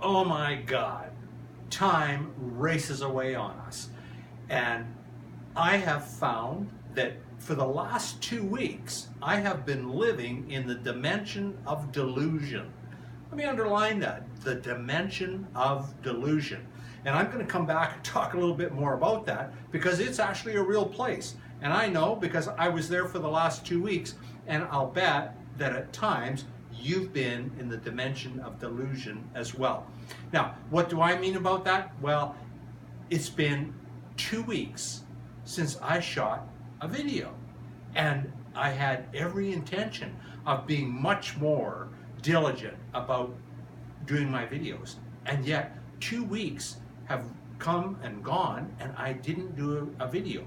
Oh my God, time races away on us. And I have found that for the last 2 weeks, I have been living in the dimension of delusion. Let me underline that, the dimension of delusion. And I'm going to come back and talk a little bit more about that because it's actually a real place. And I know because I was there for the last 2 weeks, and I'll bet that at times you've been in the dimension of delusion as well. Now, what do I mean about that? Well, it's been 2 weeks since I shot a video, and I had every intention of being much more diligent about doing my videos, and yet 2 weeks have come and gone and I didn't do a video.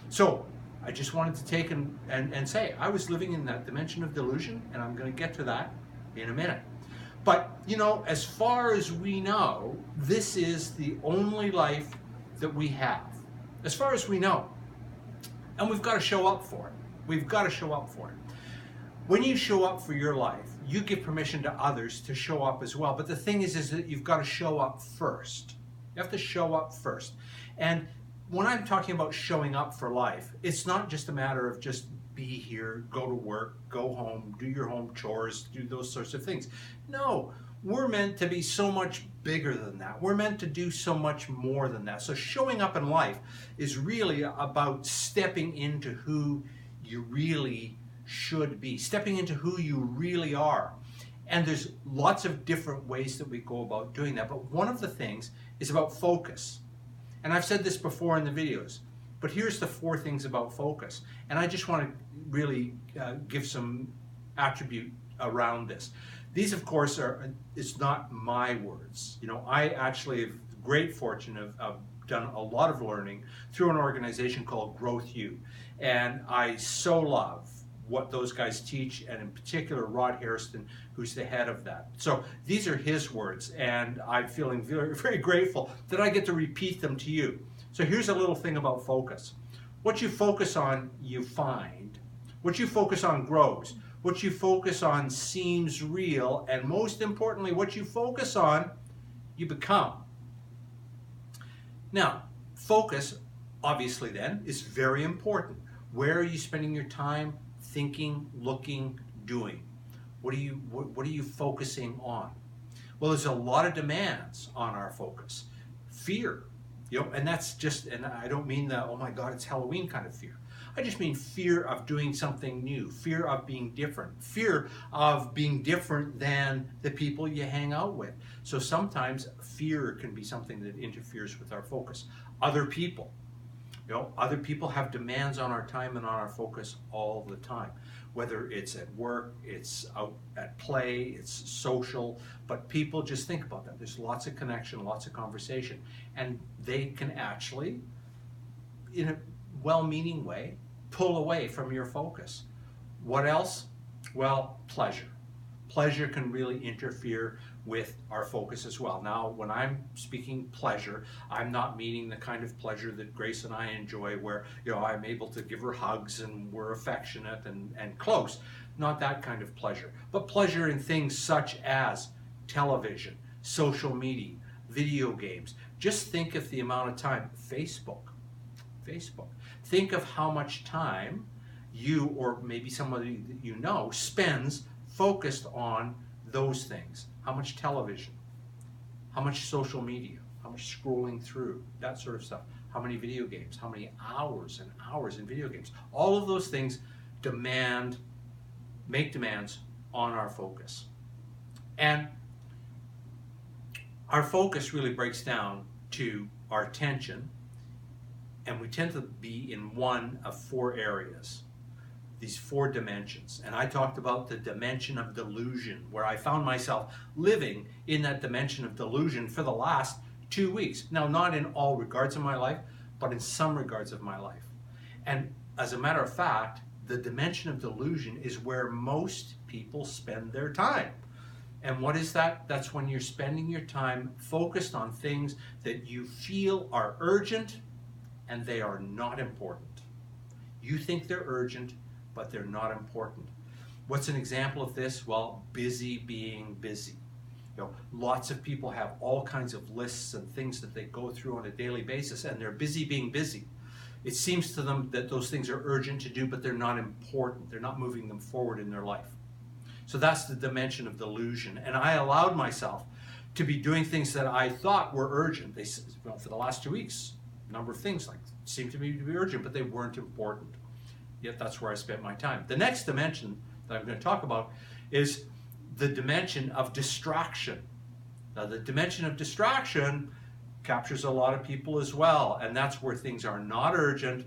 So I just wanted to take and say I was living in that dimension of delusion, and I'm going to get to that in a minute. But you know, as far as we know, this is the only life that we have, as far as we know. And we've got to show up for it. We've got to show up for it. When you show up for your life, you give permission to others to show up as well. But the thing is that you've got to show up first. You have to show up first. And when I'm talking about showing up for life, it's not just a matter of just be here, go to work, go home, do your home chores, do those sorts of things. No, we're meant to be so much bigger than that. We're meant to do so much more than that. So showing up in life is really about stepping into who you really should be, stepping into who you really are. And there's lots of different ways that we go about doing that. But one of the things is about focus. And I've said this before in the videos, but here's the 4 things about focus. And I just want to really give some attribute around this. These, of course, it's not my words. You know, I actually have the great fortune of done a lot of learning through an organization called Growth U. And I so love what those guys teach, and in particular Rod Hairston, who's the head of that. So these are his words, and I'm feeling very, very grateful that I get to repeat them to you. So here's a little thing about focus. What you focus on, you find. What you focus on grows. What you focus on seems real, and most importantly, what you focus on, you become. Now, focus, obviously then, is very important. Where are you spending your time? Thinking, looking, doing. What are you focusing on? Well, there's a lot of demands on our focus. Fear, you know, and that's just, and I don't mean the, oh my God, it's Halloween kind of fear. I just mean fear of doing something new, fear of being different, fear of being different than the people you hang out with. So sometimes fear can be something that interferes with our focus. Other people. You know, other people have demands on our time and on our focus all the time. Whether it's at work, it's out at play, it's social, but people just think about that. There's lots of connection, lots of conversation, and they can actually, in a well-meaning way, pull away from your focus. What else? Well, pleasure. Pleasure can really interfere with our focus as well. Now, when I'm speaking pleasure, I'm not meaning the kind of pleasure that Grace and I enjoy where, you know, I'm able to give her hugs and we're affectionate and close. Not that kind of pleasure. But pleasure in things such as television, social media, video games. Just think of the amount of time. Facebook. Think of how much time you, or maybe somebody that you know, spends focused on those things. How much television, how much social media, how much scrolling through, that sort of stuff. How many video games, how many hours and hours in video games. All of those things make demands on our focus. And our focus really breaks down to our attention, and we tend to be in one of 4 areas. These 4 dimensions. And I talked about the dimension of delusion, where I found myself living in that dimension of delusion for the last 2 weeks. Now, not in all regards of my life, but in some regards of my life. And as a matter of fact, the dimension of delusion is where most people spend their time. And what is that? That's when you're spending your time focused on things that you feel are urgent and they are not important. You think they're urgent, but they're not important. What's an example of this? Well, busy being busy. Lots of people have all kinds of lists and things that they go through on a daily basis, and they're busy being busy. It seems to them that those things are urgent to do, but they're not important. They're not moving them forward in their life. So that's the dimension of delusion. And I allowed myself to be doing things that I thought were urgent. For the last 2 weeks, a number of things seemed to me to be urgent, but they weren't important. Yet that's where I spent my time. The next dimension that I'm going to talk about is the dimension of distraction. Now, the dimension of distraction captures a lot of people as well, and that's where things are not urgent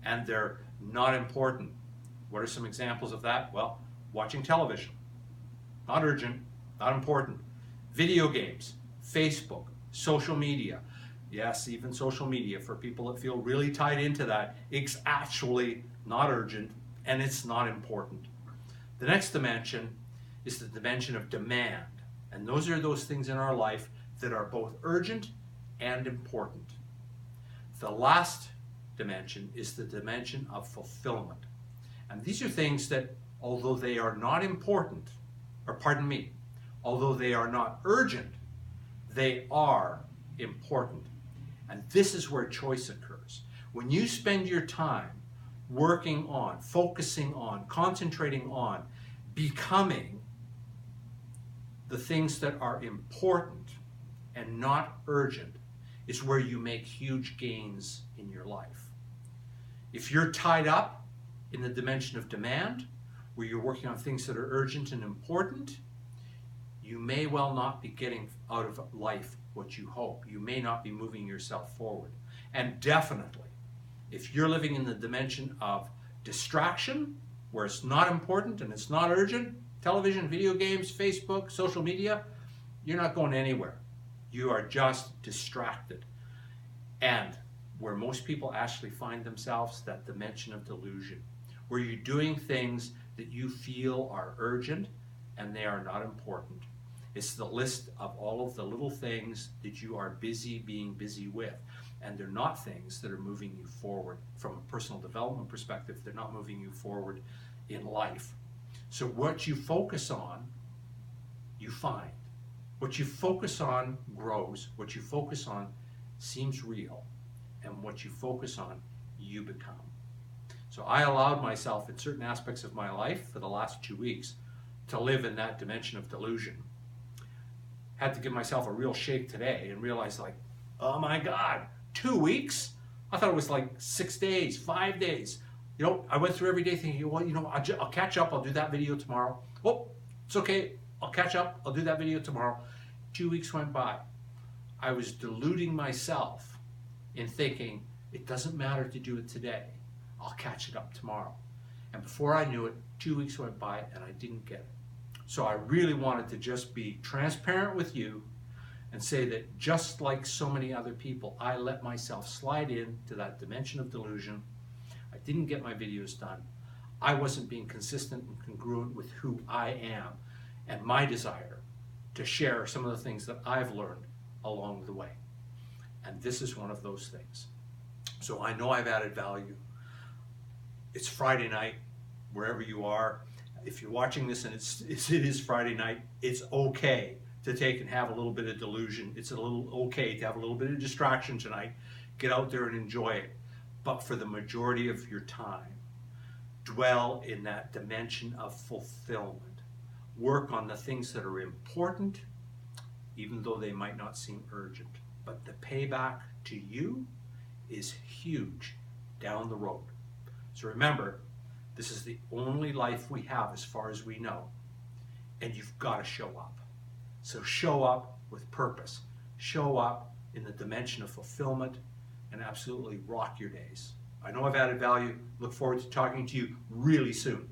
and they're not important. What are some examples of that? Well, watching television, not urgent, not important. Video games, Facebook, social media. Yes, even social media, for people that feel really tied into that, it's actually not urgent and it's not important. The next dimension is the dimension of demand. And those are those things in our life that are both urgent and important. The last dimension is the dimension of fulfillment. And these are things that, although they are not important, although they are not urgent, they are important. And this is where choice occurs. When you spend your time working on, focusing on, concentrating on, becoming the things that are important and not urgent, is where you make huge gains in your life. If you're tied up in the dimension of demand, where you're working on things that are urgent and important, you may well not be getting out of life what you hope. You may not be moving yourself forward. And definitely, if you're living in the dimension of distraction, where it's not important and it's not urgent, television, video games, Facebook, social media, you're not going anywhere. You are just distracted. And where most people actually find themselves, that dimension of delusion, where you're doing things that you feel are urgent and they are not important. It's the list of all of the little things that you are busy being busy with. And they're not things that are moving you forward from a personal development perspective. They're not moving you forward in life. So what you focus on, you find. What you focus on grows. What you focus on seems real. And what you focus on, you become. So I allowed myself in certain aspects of my life for the last 2 weeks to live in that dimension of delusion. Had to give myself a real shake today and realize, oh my God, 2 weeks? I thought it was 6 days, 5 days. I went through every day thinking, I'll catch up, I'll do that video tomorrow. Oh, it's okay, I'll catch up, I'll do that video tomorrow. 2 weeks went by. I was deluding myself in thinking, it doesn't matter to do it today. I'll catch it up tomorrow. And before I knew it, 2 weeks went by and I didn't get it. So I really wanted to just be transparent with you and say that just like so many other people, I let myself slide into that dimension of delusion. I didn't get my videos done. I wasn't being consistent and congruent with who I am and my desire to share some of the things that I've learned along the way. And this is one of those things. So I know I've added value. It's Friday night, wherever you are. If you're watching this and it is Friday night, it's okay to take and have a little bit of delusion. It's okay to have a little bit of distraction tonight. Get out there and enjoy it. But for the majority of your time, dwell in that dimension of fulfillment. Work on the things that are important, even though they might not seem urgent. But the payback to you is huge down the road. So remember, this is the only life we have as far as we know. And you've got to show up. So show up with purpose. Show up in the dimension of fulfillment and absolutely rock your days. I know I've added value. Look forward to talking to you really soon.